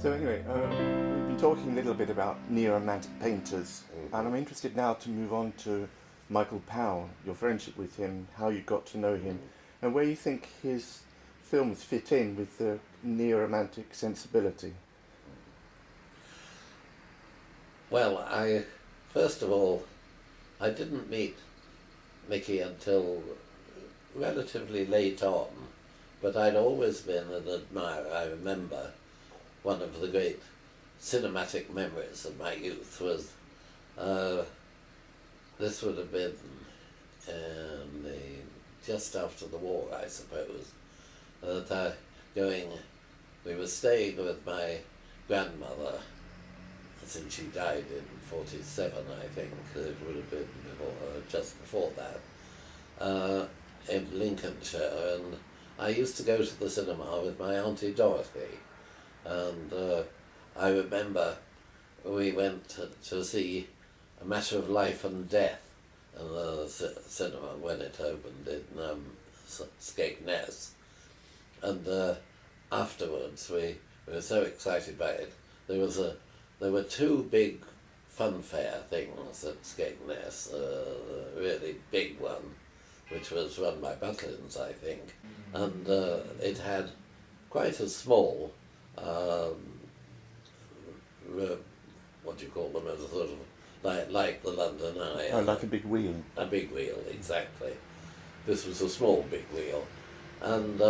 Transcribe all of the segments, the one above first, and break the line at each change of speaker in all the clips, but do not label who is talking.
So anyway, we've been talking a little bit about neo-romantic painters, and I'm interested now to move on to Michael Powell, your friendship with him, how you got to know him, and where you think his films fit in with the neo-romantic sensibility.
Well, first of all, I didn't meet Mickey until relatively late on, but I'd always been an admirer. I remember one of the great cinematic memories of my youth was, this would have been just after the war, I suppose, we were staying with my grandmother, since she died in 47, I think, it would have been just before that, in Lincolnshire, and I used to go to the cinema with my Auntie Dorothy, and I remember we went to see A Matter of Life and Death in the cinema when it opened in Skegness, and afterwards we were so excited by it. There were two big funfair things at Skegness, a really big one, which was run by Butlins, I think, and it had quite a small, what do you call them, as a sort of, like the London Eye.
Oh, like a big wheel.
A big wheel, exactly. This was a small big wheel, and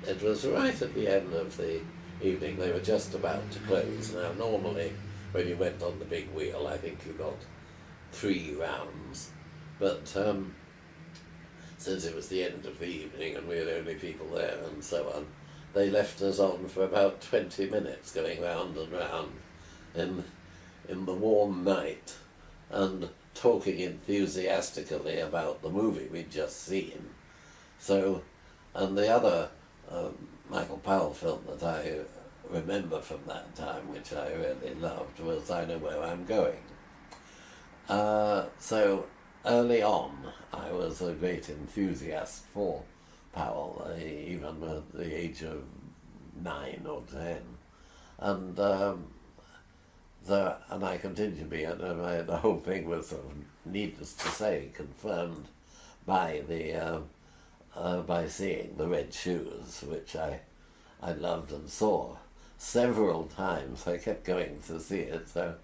it was right at the end of the evening. They were just about to close. Now, normally, when you went on the big wheel, I think you got 3 rounds, but since it was the end of the evening and we were the only people there and so on, they left us on for about 20 minutes going round and round in the warm night and talking enthusiastically about the movie we'd just seen. So, and the other Michael Powell film that I remember from that time, which I really loved, was I Know Where I'm Going. So early on, I was a great enthusiast for Powell, even at the age of 9 or 10, and I continue to be. The whole thing was, sort of, needless to say, confirmed by by seeing The Red Shoes, which I loved and saw several times. I kept going to see it, so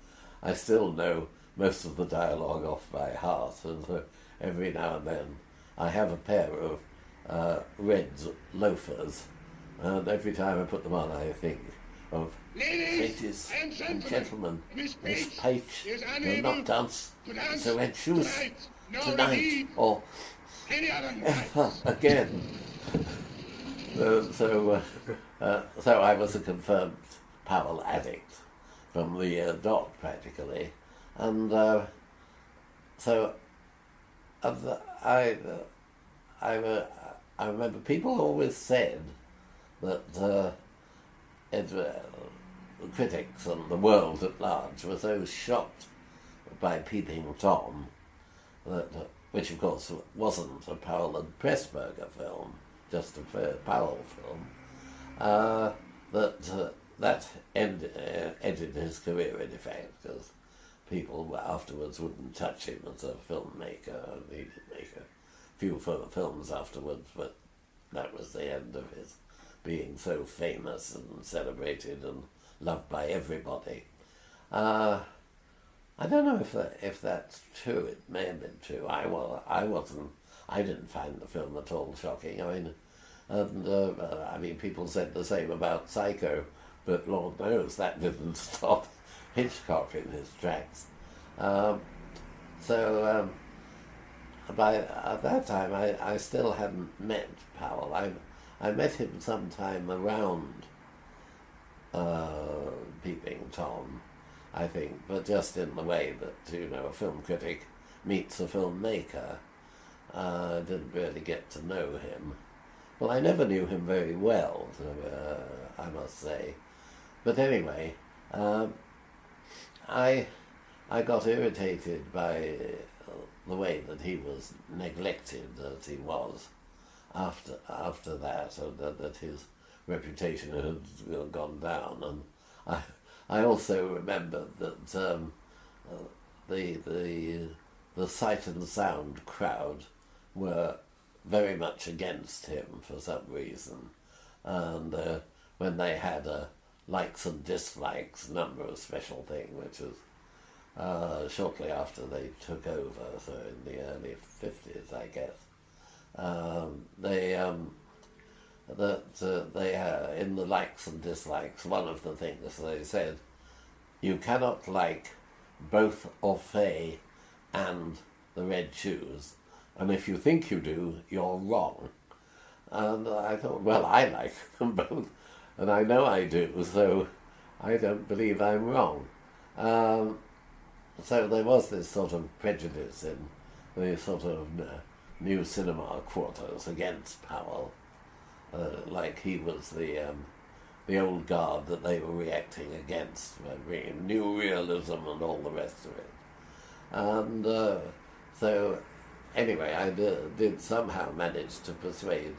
I still know most of the dialogue off by heart, and so every now and then I have a pair of red loafers, and every time I put them on I think of ladies and gentlemen, Miss Page will not dance with the red shoes tonight or ever again. So I was a confirmed Powell addict from the dot, practically, and I remember people always said that the critics and the world at large were so shocked by Peeping Tom, which of course wasn't a Powell and Pressburger film, just a Powell film, that ended his career in effect, because people afterwards wouldn't touch him as a filmmaker, and he did make a few films afterwards, but that was the end of his being so famous and celebrated and loved by everybody. I don't know if that's true. It may have been true. I didn't find the film at all shocking. I mean, people said the same about Psycho, but Lord knows that didn't stop Hitchcock in his tracks. By at that time, I still hadn't met Powell. I met him sometime around Peeping Tom, I think, but just in the way that, a film critic meets a filmmaker. I didn't really get to know him. Well, I never knew him very well, I must say. But anyway, I got irritated by the way that he was neglected as he was after that, so that his reputation had gone down, and I also remember that the sight and sound crowd were very much against him for some reason, and when they had a likes and dislikes number of special thing, which was shortly after they took over, so in the early 50s, I guess. They in the likes and dislikes, one of the things they said, you cannot like both Orphée and the Red Shoes, and if you think you do, you're wrong. And I thought, well, I like them both, and I know I do, so I don't believe I'm wrong. So there was this sort of prejudice in the sort of new cinema quarters against Powell, like he was the old guard that they were reacting against, new realism and all the rest of it. And so anyway, I did somehow manage to persuade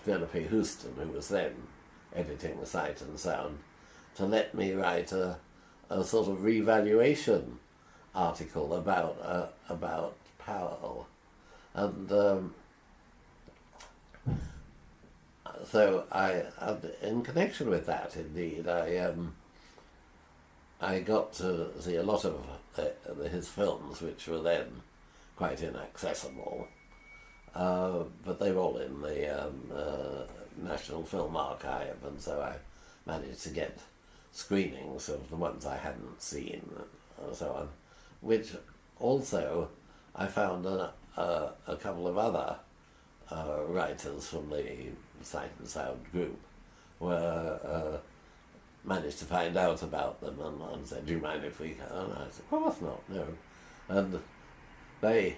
Penelope Houston, who was then editing the Sight and Sound, to let me write a sort of revaluation article about Powell. And so in connection with that, indeed, I got to see a lot of his films, which were then quite inaccessible, but they were all in the National Film Archive, and so I managed to get screenings of the ones I hadn't seen, and so on, which also I found a couple of other writers from the Sight and Sound group were managed to find out about them and said, do you mind if we can? And I said, of course not, no. And they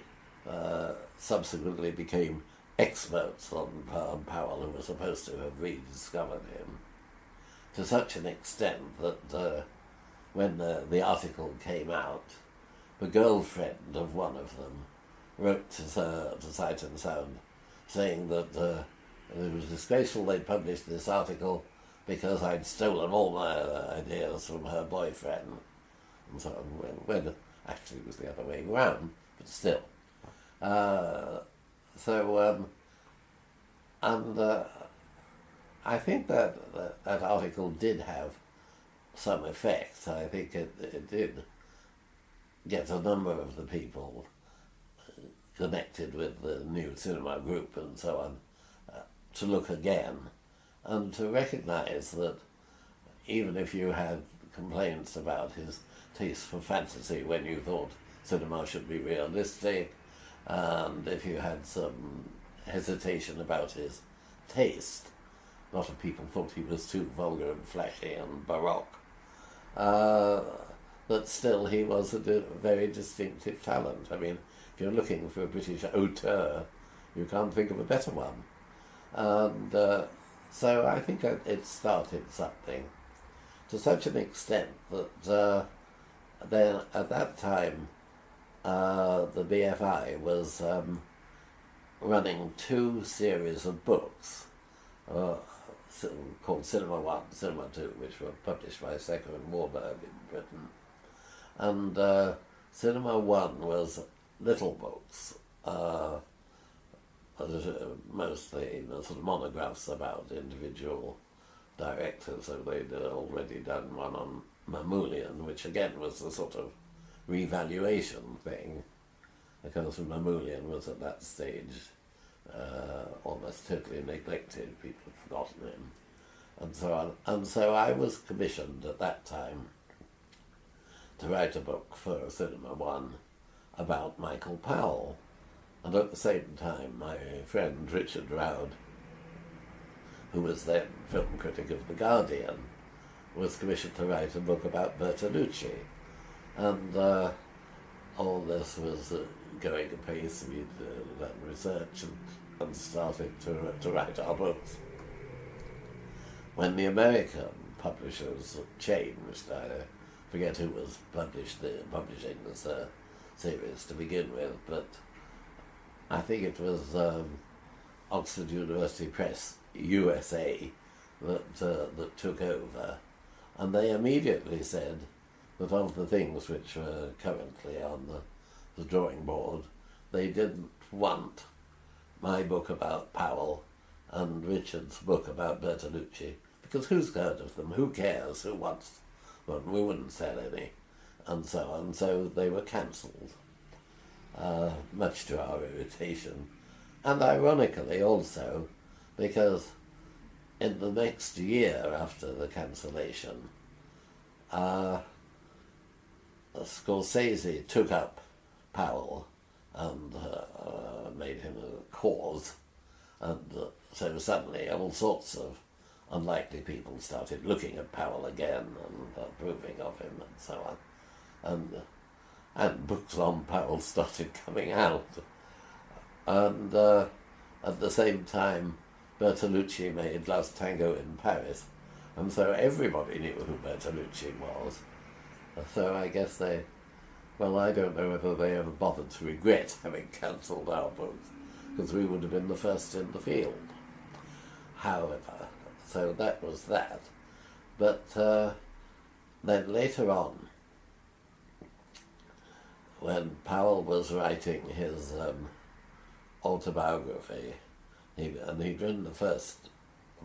subsequently became experts on Powell, who were supposed to have rediscovered him, to such an extent that when the article came out, the girlfriend of one of them wrote to Sight and Sound saying that it was disgraceful they'd published this article because I'd stolen all my ideas from her boyfriend. And so when actually it was the other way around, but still. I think that article did have some effect. I think it did get a number of the people connected with the new cinema group and so on to look again and to recognize that even if you had complaints about his taste for fantasy when you thought cinema should be realistic, and if you had some hesitation about his taste, a lot of people thought he was too vulgar and flashy and baroque, that still he was a very distinctive talent. I mean, if you're looking for a British auteur, you can't think of a better one. And so I think it started something to such an extent that then at that time the BFI was running two series of books called Cinema 1, Cinema 2, which were published by Secker and Warburg in Britain. And Cinema 1 was little books, mostly sort of monographs about individual directors. So they'd already done one on Mamoulian, which again was a sort of revaluation thing, because Mamoulian was at that stage almost totally neglected. People had forgotten him, and so on. And so I was commissioned at that time to write a book for Cinema 1 about Michael Powell. And at the same time, my friend Richard Roud, who was then film critic of The Guardian, was commissioned to write a book about Bertolucci. And all this was going apace. We'd done research and started to write our books. When the American publishers changed, I forget who was publishing this series to begin with, but I think it was Oxford University Press USA that took over, And they immediately said that of the things which were currently on the drawing board, they didn't want my book about Powell and Richard's book about Bertolucci, because who's heard of them? Who cares? Who wants them? We wouldn't sell any, and so on. So they were cancelled, much to our irritation. And ironically also, because in the next year after the cancellation, Scorsese took up Powell and made him a cause, and so suddenly all sorts of unlikely people started looking at Powell again and approving of him and so on, and books on Powell started coming out, and at the same time Bertolucci made Last Tango in Paris, and so everybody knew who Bertolucci was. So I guess I don't know whether they ever bothered to regret having cancelled our books, because we would have been the first in the field. However, so that was that. But then later on, when Powell was writing his autobiography, he'd written the first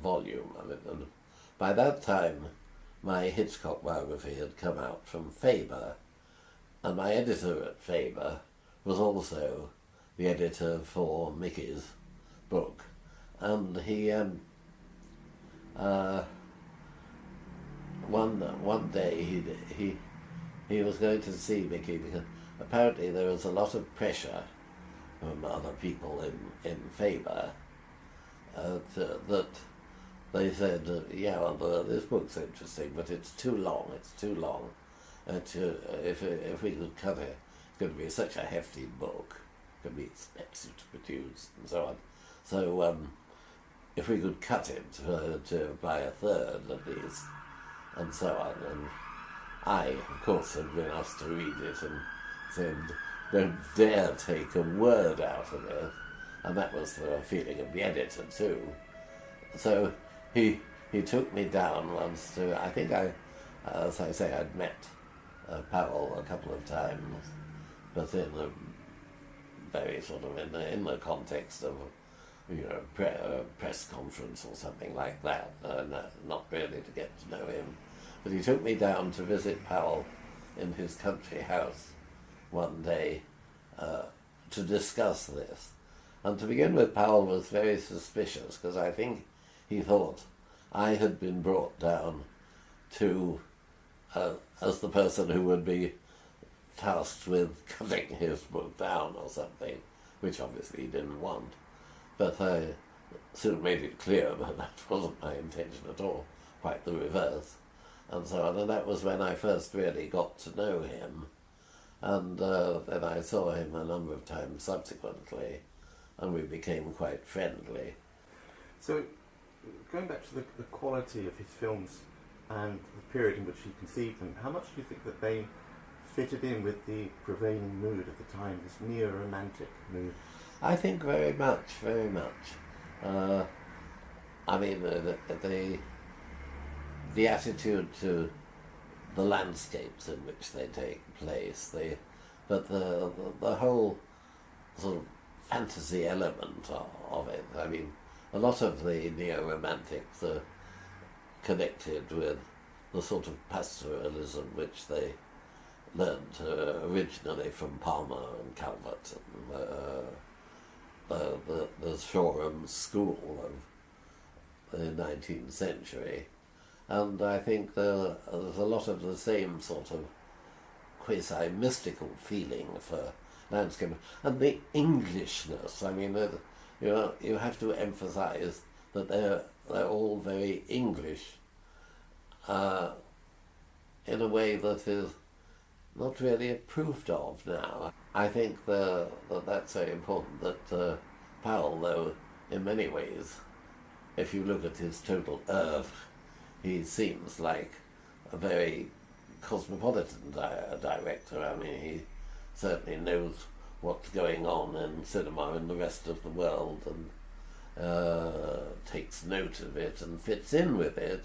volume of it, and by that time my Hitchcock biography had come out from Faber, and my editor at Faber was also the editor for Mickey's book, and he one day he was going to see Mickey, because apparently there was a lot of pressure from other people in Faber that they said, this book's interesting, but it's too long. If we could cut it, it's going to be such a hefty book. It's going to be expensive to produce and so on. So if we could cut it to by a third at least, and so on. And I, of course, had been asked to read it and said, don't dare take a word out of it. And that was the feeling of the editor too. So he took me down once to, I think as I say, I'd met Powell a couple of times, but in a very sort of in the context of a press conference or something like that, not really to get to know him. But he took me down to visit Powell in his country house one day to discuss this. And to begin with, Powell was very suspicious, because I think he thought I had been brought down to as the person who would be tasked with cutting his book down or something, which obviously he didn't want. But I soon made it clear that wasn't my intention at all, quite the reverse, and so on. And that was when I first really got to know him. And then I saw him a number of times subsequently, and we became quite friendly.
So, going back to the quality of his films and the period in which he conceived them, how much do you think that they fitted in with the prevailing mood of the time, this neo-romantic mood?
I think very much, very much. I mean, the attitude to the landscapes in which they take place, but the whole sort of fantasy element of it. I mean, a lot of the neo-romantics are connected with the sort of pastoralism which they learned originally from Palmer and Calvert and the Shoreham school of the 19th century. And I think there's a lot of the same sort of quasi-mystical feeling for landscape. And the Englishness, I mean, you have to emphasize that they're all very English in a way that is not really approved of now. I think that's very important, that Powell, though, in many ways, if you look at his total oeuvre, he seems like a very cosmopolitan director. I mean, he certainly knows what's going on in cinema in the rest of the world and takes note of it and fits in with it,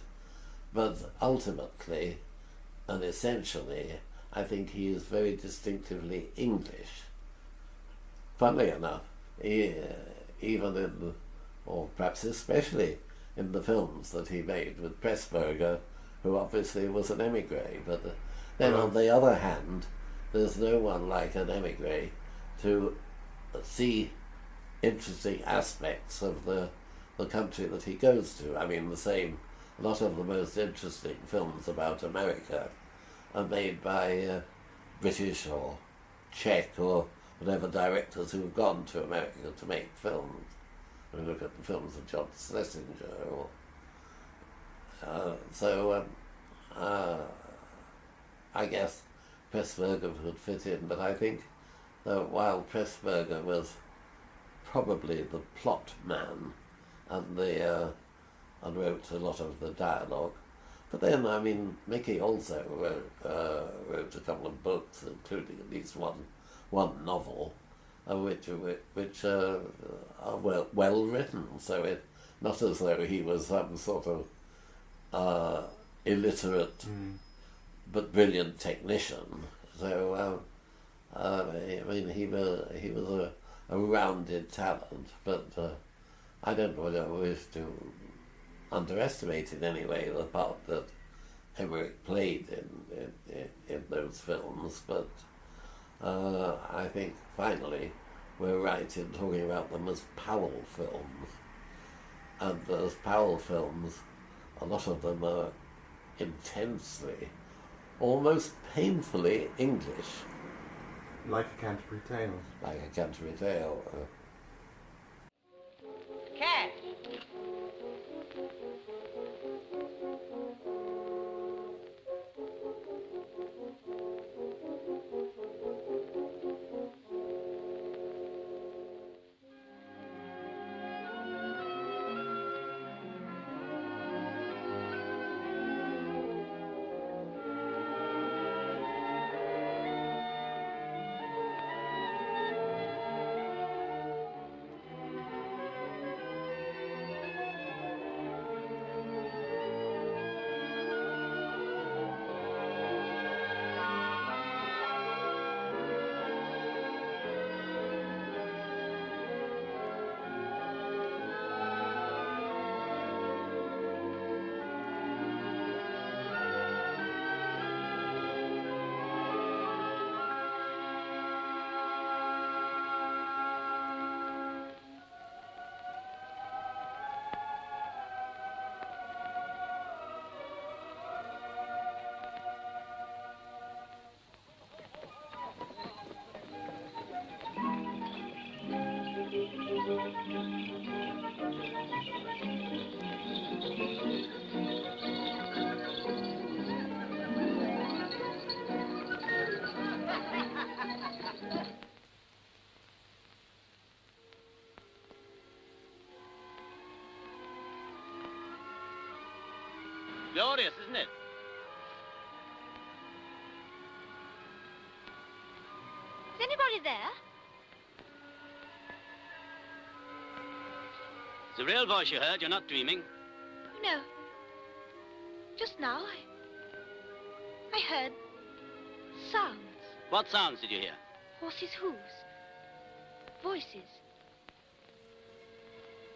But ultimately and essentially, I think he is very distinctively English. Funnily enough, even in, or perhaps especially in the films that he made with Pressburger, who obviously was an emigre, but then on the other hand, there's no one like an emigre to see interesting aspects of the country that he goes to. I mean, a lot of the most interesting films about America are made by British or Czech or whatever directors who've gone to America to make films. We look at the films of John Schlesinger or I guess Pressburger would fit in, but I think that while Pressburger was probably the plot man and wrote a lot of the dialogue, but then I mean Mickey also wrote a couple of books, including at least one novel, which are well written. So it not as though he was some sort of illiterate but brilliant technician. So I mean he was a rounded talent, but I don't want to wish to underestimate in any way the part that Emmerich played in those films, but I think finally we're right in talking about them as Powell films. And as Powell films, a lot of them are intensely, almost painfully English.
Like a Canterbury Tale.
Like a Canterbury Tale.
Cat!
Glorious, isn't it?
Is anybody there?
It's a real voice you heard. You're not dreaming.
No. Just now, I heard sounds.
What sounds did you hear?
Horses' hooves. Voices.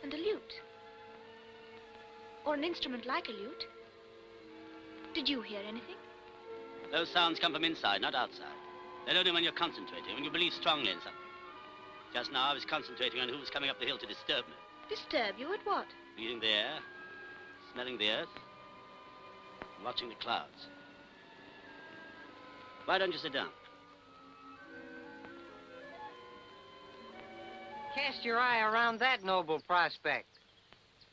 And a lute. Or an instrument like a lute. Did you hear anything?
Those sounds come from inside, not outside. They're only when you're concentrating, when you believe strongly in something. Just now I was concentrating on who was coming up the hill to disturb me.
Disturb you at what?
Breathing the air, smelling the earth, and watching the clouds. Why don't you sit down?
Cast your eye around that noble prospect.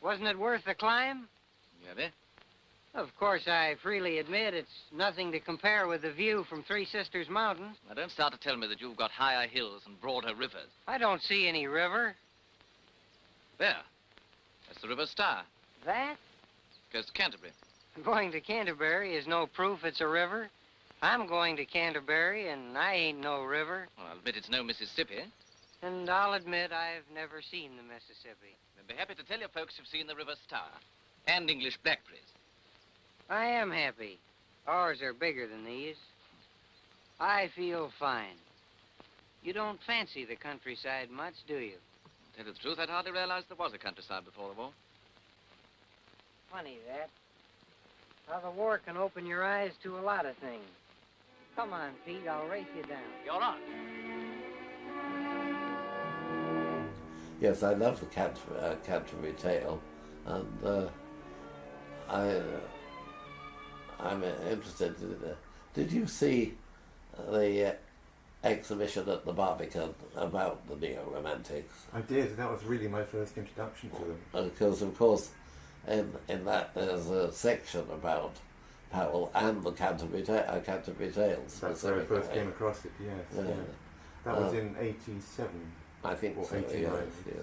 Wasn't it worth the climb?
Maybe.
Of course, I freely admit it's nothing to compare with the view from Three Sisters Mountains.
Now, don't start to tell me that you've got higher hills and broader rivers.
I don't see any river.
There. That's the River Stour.
That?
Goes to Canterbury.
Going to Canterbury is no proof it's a river. I'm going to Canterbury, and I ain't no river.
Well, I'll admit it's no Mississippi.
And I'll admit I've never seen the Mississippi.
Then be happy to tell you folks you've seen the River Stour and English blackberries.
I am happy. Ours are bigger than these. I feel fine. You don't fancy the countryside much, do you?
To tell you the truth, I'd hardly realized there was a countryside before the war.
Funny that. How the war can open your eyes to a lot of things. Come on, Pete, I'll race you down.
You're on.
Yes, I love the Canterbury Tale, and I'm interested. Did you see the exhibition at the Barbican about the Neo-romantics?
I did. That was really my first introduction to them.
Because, of course, in that there's a section about Powell and the Canterbury Tales.
That's where I first came across it, yes. Yeah. That was in 87.
I think
or
so,
89.
yes,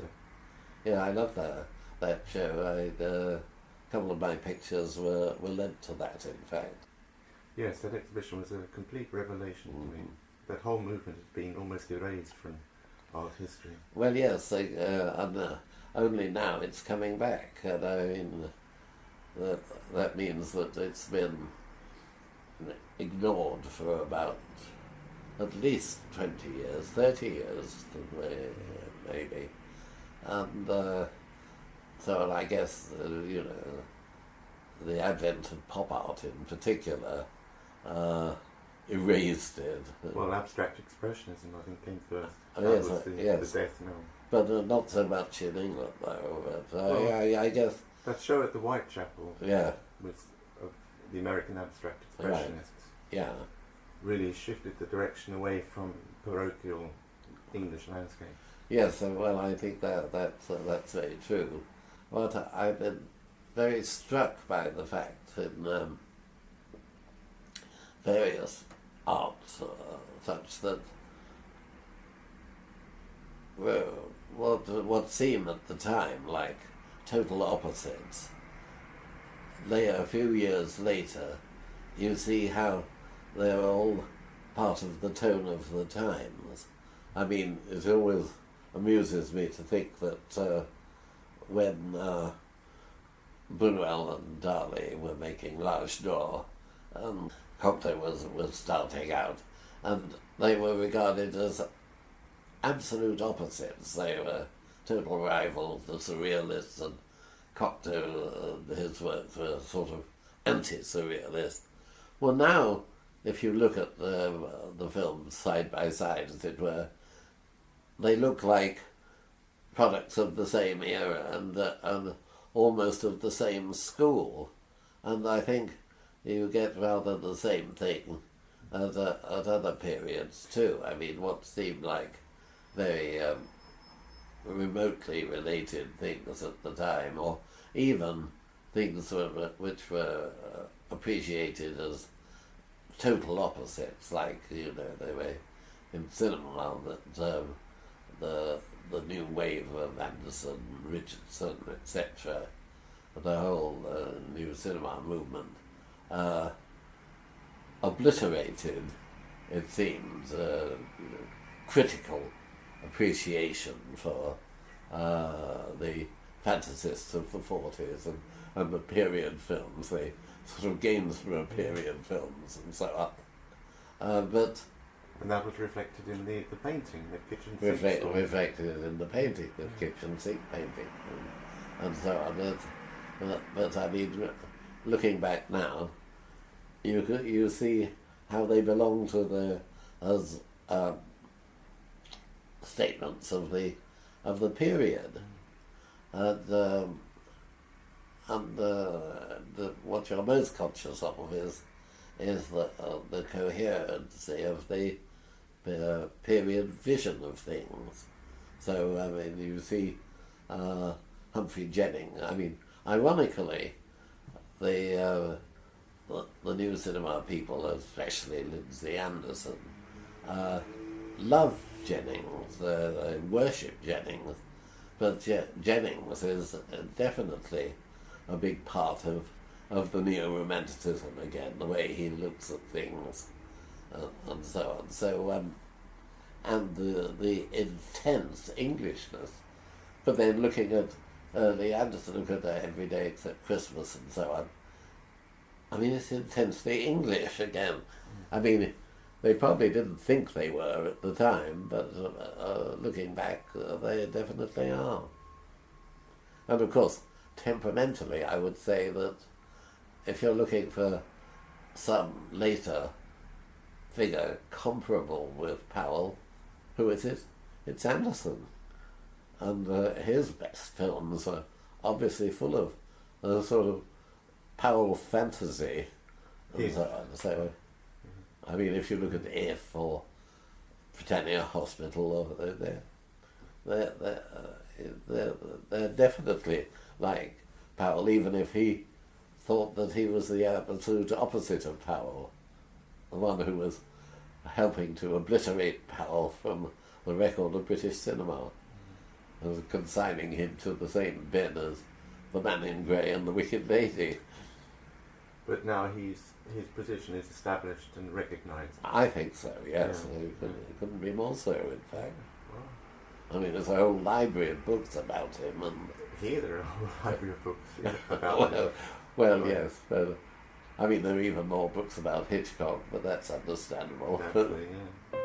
yeah, I love that show. A couple of my pictures were lent to that, in fact.
Yes, that exhibition was a complete revelation to me. That whole movement has been almost erased from art history.
Well, yes, and only now it's coming back. And I mean, that means that it's been ignored for about at least 20 years, 30 years, maybe. And so I guess, the advent of pop art in particular erased it.
Well, abstract expressionism, I think, came first.
Oh,
That
yes,
was the death knell.
But not so much in England, though. But I guess...
That show at the Whitechapel
Yeah.
was of the American abstract expressionists.
Yeah.
Really shifted the direction away from parochial English landscape.
Yes, well, I think that's very true. But I've been very struck by the fact in various arts such that what seemed at the time like total opposites, a few years later, you see how they're all part of the tone of the times. I mean, it always amuses me to think that when Buñuel and Dali were making L'Âge d'Or, Cocteau was starting out, and they were regarded as absolute opposites. They were total rivals, the Surrealists, and Cocteau, his works were sort of anti-surrealist. Well, now, if you look at the films side by side, as it were, they look like products of the same era and almost of the same school. And I think you get rather the same thing at other periods too. I mean, what seemed like very remotely related things at the time, or even things which were appreciated as total opposites, like, they were in cinema that the new wave of Anderson, Richardson, etc., the whole new cinema movement obliterated, it seems, critical appreciation for the fantasists of the 40s and the period films, the sort of Gainsborough period films and so on.
And that was reflected in the painting, the kitchen sink.
Reflected in the painting, the kitchen sink painting, and so on. But I mean, looking back now, you see how they belong to as statements of the period, and what you're most conscious of is the coherency of the period vision of things. So I mean, you see Humphrey Jennings. I mean, ironically, the new cinema people, especially Lindsay Anderson, love Jennings, they worship Jennings, but Jennings is definitely a big part of the neo-romanticism again, the way he looks at things, and so on. So, and the intense Englishness, but then looking at the Anderson, look at Every Day Except Christmas and so on, I mean, it's intensely English again. I mean, they probably didn't think they were at the time, but looking back, they definitely are. And of course, temperamentally, I would say that if you're looking for some later figure comparable with Powell, who is it? It's Anderson. And his best films are obviously full of a sort of Powell fantasy. And so on. So, I mean, if you look at If or Britannia Hospital, or they're definitely like Powell, even if he thought that he was the absolute opposite of Powell, the one who was helping to obliterate Powell from the record of British cinema, and consigning him to the same bin as The Man in Grey and The Wicked Lady.
But now his position is established and recognised.
I think so, yes.
Yeah.
It couldn't be more so, in fact.
Wow.
I mean, there's a whole library of books about him, and
Here there are a whole library of books about him.
well, yes. But, I mean, there are even more books about Hitchcock, but that's understandable.
Exactly, yeah.